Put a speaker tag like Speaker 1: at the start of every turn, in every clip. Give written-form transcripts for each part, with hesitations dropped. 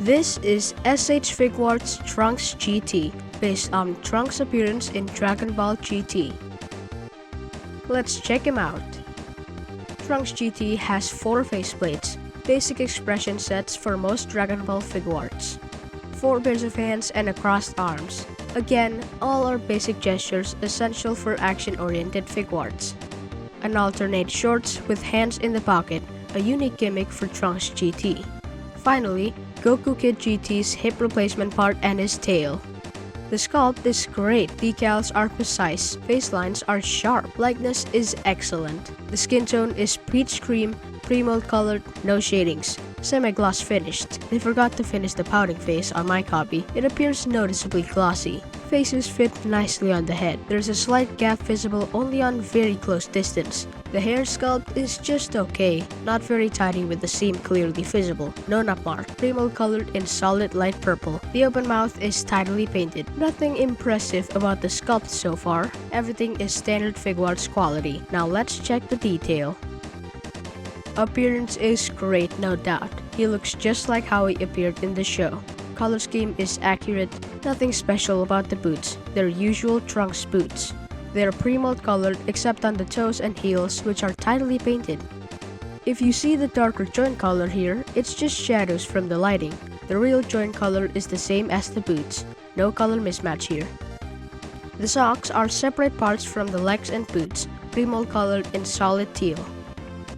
Speaker 1: This is S.H.Figuarts Trunks GT, based on Trunks' appearance in Dragon Ball GT. Let's check him out. Trunks GT has 4 faceplates, basic expression sets for most Dragon Ball Figuarts, 4 pairs of hands and a crossed arms. Again, all are basic gestures essential for action-oriented Figuarts. An alternate shorts with hands in the pocket, a unique gimmick for Trunks GT. Finally, Goku Kid GT's hip replacement part and his tail. The sculpt is great, decals are precise, face lines are sharp, likeness is excellent. The skin tone is peach cream, pre-mold colored, no shadings, semi-gloss finished. They forgot to finish the pouting face on my copy. It appears noticeably glossy. Faces fit nicely on the head. There's a slight gap visible only on very close distance. The hair sculpt is just okay, not very tidy with the seam clearly visible. No nut mark, pre-mold colored in solid light purple. The open mouth is tidily painted. Nothing impressive about the sculpt so far. Everything is standard Figuarts quality. Now let's check the detail. Appearance is great, no doubt. He looks just like how he appeared in the show. Color scheme is accurate, nothing special about the boots. They're usual Trunks boots. They're pre-mold colored except on the toes and heels, which are tidily painted. If you see the darker joint color here, it's just shadows from the lighting. The real joint color is the same as the boots. No color mismatch here. The socks are separate parts from the legs and boots, pre-mold colored in solid teal.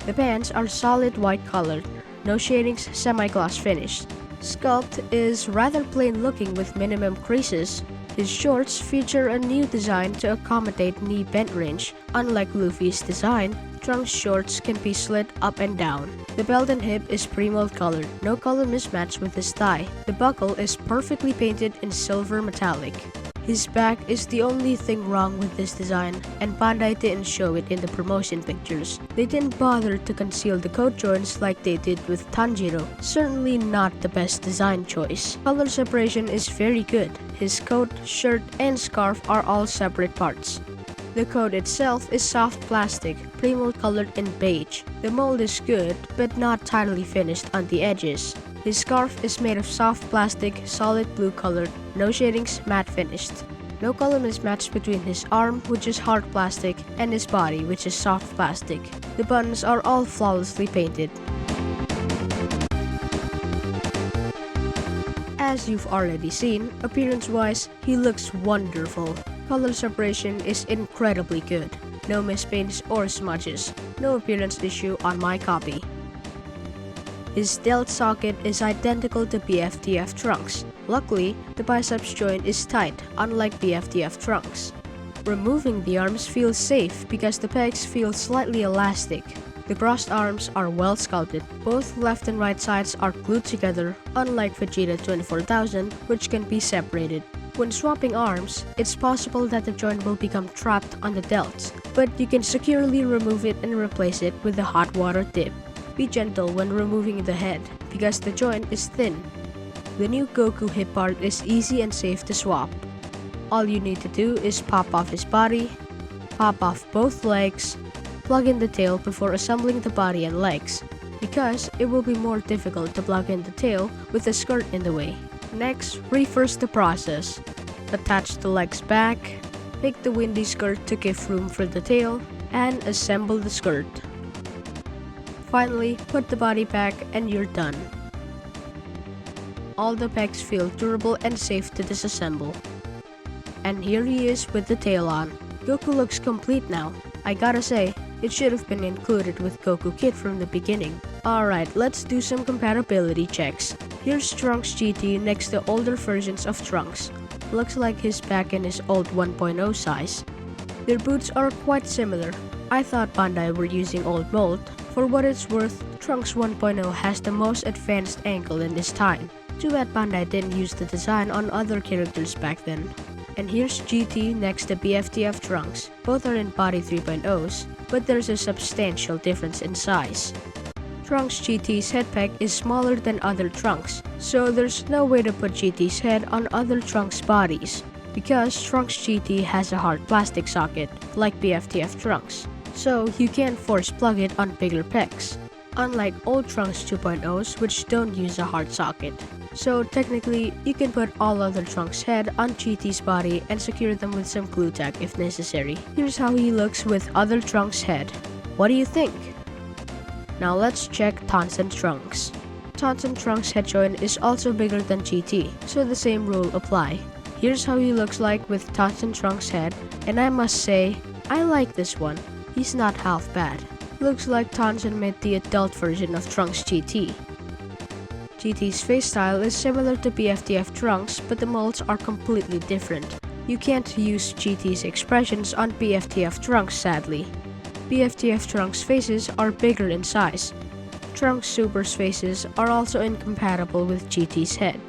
Speaker 1: The pants are solid white colored, no shadings, semi-gloss finished. Sculpt is rather plain looking with minimum creases. His shorts feature a new design to accommodate knee bend range. Unlike Luffy's design, Trunks' shorts can be slit up and down. The belt and hip is pre-mold colored, no color mismatch with his thigh. The buckle is perfectly painted in silver metallic. His back is the only thing wrong with this design, and Bandai didn't show it in the promotion pictures. They didn't bother to conceal the coat joints like they did with Tanjiro. Certainly not the best design choice. Color separation is very good. His coat, shirt, and scarf are all separate parts. The coat itself is soft plastic, pre-mold colored in beige. The mold is good, but not tidily finished on the edges. His scarf is made of soft plastic, solid blue colored, no shadings, matte finished. No color mismatch between his arm, which is hard plastic, and his body, which is soft plastic. The buttons are all flawlessly painted. As you've already seen, appearance-wise, he looks wonderful. Color separation is incredibly good. No mispaints or smudges. No appearance issue on my copy. His delt socket is identical to BFTF Trunks. Luckily, the biceps joint is tight, unlike BFTF Trunks. Removing the arms feels safe because the pegs feel slightly elastic. The crossed arms are well sculpted. Both left and right sides are glued together, unlike Vegeta 24000, which can be separated. When swapping arms, it's possible that the joint will become trapped on the delts, but you can securely remove it and replace it with a hot water dip. Be gentle when removing the head, because the joint is thin. The new Goku hip part is easy and safe to swap. All you need to do is pop off his body, pop off both legs, plug in the tail before assembling the body and legs, because it will be more difficult to plug in the tail with the skirt in the way. Next, reverse the process. Attach the legs back, make the windy skirt to give room for the tail, and assemble the skirt. Finally, put the body back and you're done. All the pegs feel durable and safe to disassemble. And here he is with the tail on. Goku looks complete now. I gotta say, it should have been included with Goku Kid from the beginning. Alright, let's do some compatibility checks. Here's Trunks GT next to older versions of Trunks. Looks like he's back in his old 1.0 size. Their boots are quite similar. I thought Bandai were using old mold. For what it's worth, Trunks 1.0 has the most advanced ankle in this time. Too bad Bandai didn't use the design on other characters back then. And here's GT next to BFTF Trunks. Both are in body 3.0s, but there's a substantial difference in size. Trunks GT's head peg is smaller than other Trunks, so there's no way to put GT's head on other Trunks bodies, because Trunks GT has a hard plastic socket, like BFTF Trunks. So you can't force plug it on bigger pegs, unlike old Trunks 2.0s which don't use a hard socket. So technically, you can put all other Trunks' head on GT's body and secure them with some glue tack if necessary. Here's how he looks with other Trunks' head. What do you think? Now let's check Tonsen Trunks. Tonsen Trunks' head joint is also bigger than GT, so the same rule apply. Here's how he looks like with Tonsen Trunks' head, and I must say, I like this one. He's not half bad. Looks like Tonsen made the adult version of Trunks GT. GT's face style is similar to BFTF Trunks, but the molds are completely different. You can't use GT's expressions on BFTF Trunks, sadly. BFTF Trunks' faces are bigger in size. Trunks Super's faces are also incompatible with GT's head.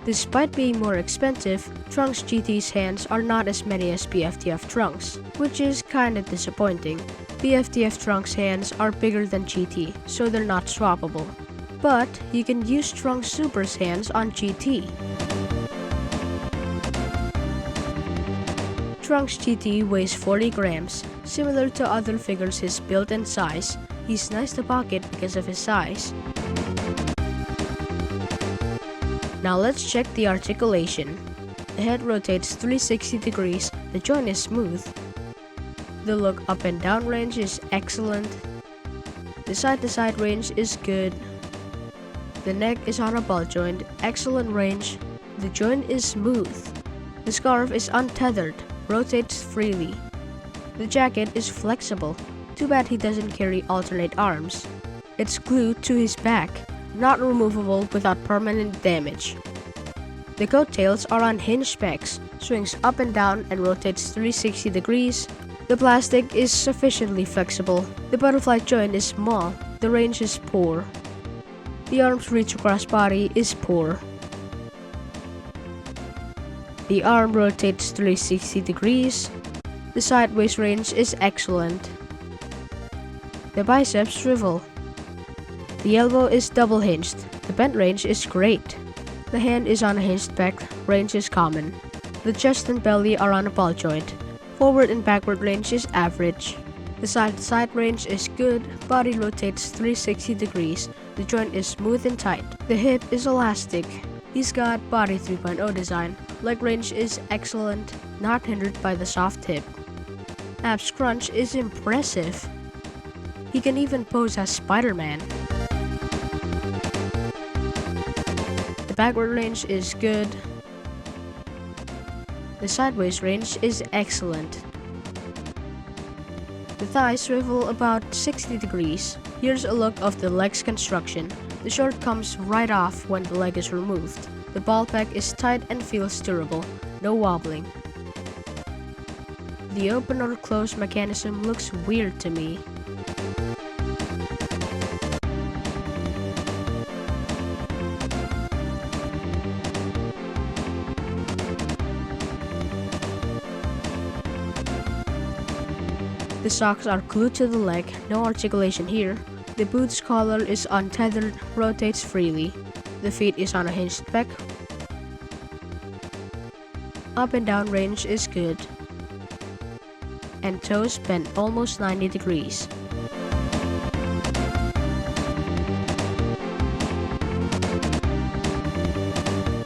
Speaker 1: Despite being more expensive, Trunks GT's hands are not as many as BFTF Trunks, which is kinda disappointing. BFTF Trunks' hands are bigger than GT, so they're not swappable. But you can use Trunks Super's hands on GT. Trunks GT weighs 40 grams, similar to other figures his build and size. He's nice to pocket because of his size. Now let's check the articulation. The head rotates 360 degrees, the joint is smooth. The look up and down range is excellent. The side-to-side range is good. The neck is on a ball joint, excellent range. The joint is smooth. The scarf is untethered, rotates freely. The jacket is flexible. Too bad he doesn't carry alternate arms. It's glued to his back, not removable without permanent damage. The coattails are on hinge specs, swings up and down and rotates 360 degrees. The plastic is sufficiently flexible. The butterfly joint is small. The range is poor. The arm's reach across body is poor. The arm rotates 360 degrees. The sideways range is excellent. The biceps swivel. The elbow is double hinged. The bend range is great. The hand is on a hinged back, range is common. The chest and belly are on a ball joint. Forward and backward range is average. The side-to-side range is good, body rotates 360 degrees. The joint is smooth and tight. The hip is elastic. He's got body 3.0 design. Leg range is excellent, not hindered by the soft hip. Abs crunch is impressive. He can even pose as Spider-Man. The backward range is good. The sideways range is excellent. The thighs swivel about 60 degrees. Here's a look of the leg's construction. The short comes right off when the leg is removed. The ball pack is tight and feels durable, no wobbling. The open or close mechanism looks weird to me. The socks are glued to the leg, no articulation here. The boot's collar is untethered, rotates freely. The feet is on a hinged peg. Up and down range is good. And toes bend almost 90 degrees.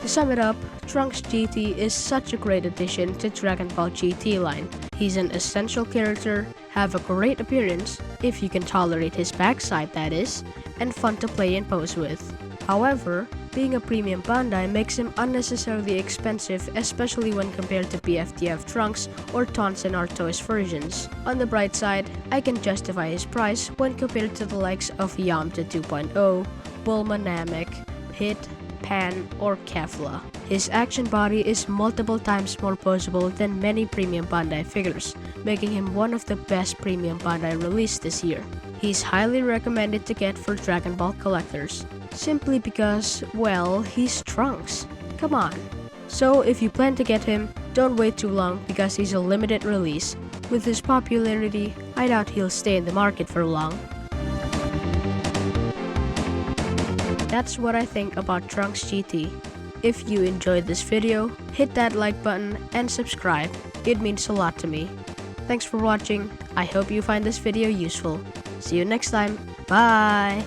Speaker 1: To sum it up, Trunks GT is such a great addition to Dragon Ball GT line. He's an essential character, have a great appearance, if you can tolerate his backside that is, and fun to play and pose with. However, being a premium Bandai makes him unnecessarily expensive, especially when compared to BFTF Trunks or Tonsen Artois versions. On the bright side, I can justify his price when compared to the likes of Yamamoto 2.0, Bulma Namek, Hit, Pan, or Kefla. His action body is multiple times more poseable than many premium Bandai figures, making him one of the best premium Bandai released this year. He's highly recommended to get for Dragon Ball collectors, simply because, well, he's Trunks. Come on. So if you plan to get him, don't wait too long because he's a limited release. With his popularity, I doubt he'll stay in the market for long. That's what I think about Trunks GT. If you enjoyed this video, hit that like button and subscribe. It means a lot to me. Thanks for watching. I hope you find this video useful. See you next time. Bye!